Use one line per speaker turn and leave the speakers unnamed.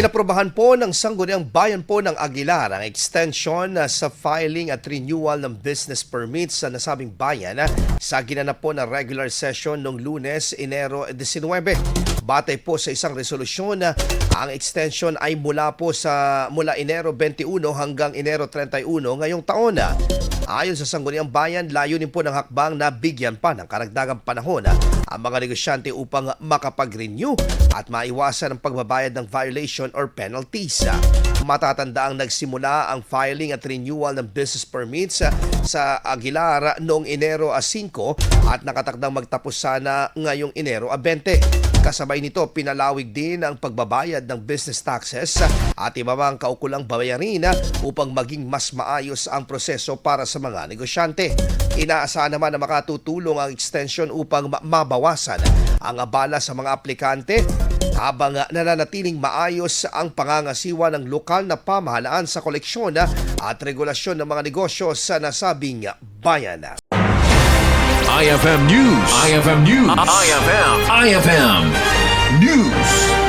Inaprobahan po ng Sangguniang Bayan po ng Aguilar ang extension sa filing at renewal ng business permits sa nasabing bayan sa ginanap po na regular session noong Lunes, Enero 19. Batay po sa isang resolusyon, ang extension ay mula Enero 21 hanggang Enero 31 ngayong taon. Ayon sa Sangguniang Bayan, layunin po ng hakbang na bigyan pa ng karagdagang panahon ang mga negosyante upang makapag-renew at maiwasan ang pagbabayad ng violation or penalties. Matatandaang nagsimula ang filing at renewal ng business permits sa Aguilar noong Enero 5 at nakatakdang magtapos sana ngayong Enero 20. Kasabay nito, pinalawig din ang pagbabayad ng business taxes at iba pang kaukulang bayarin upang maging mas maayos ang proseso para sa mga negosyante. Inaasahan naman na makatutulong ang extension upang mabawasan ang abala sa mga aplikante habang nananatiling maayos ang pangangasiwa ng lokal na pamahalaan sa koleksyon at regulasyon ng mga negosyo sa nasabing bayan.
IFM News. IFM News. IFM News.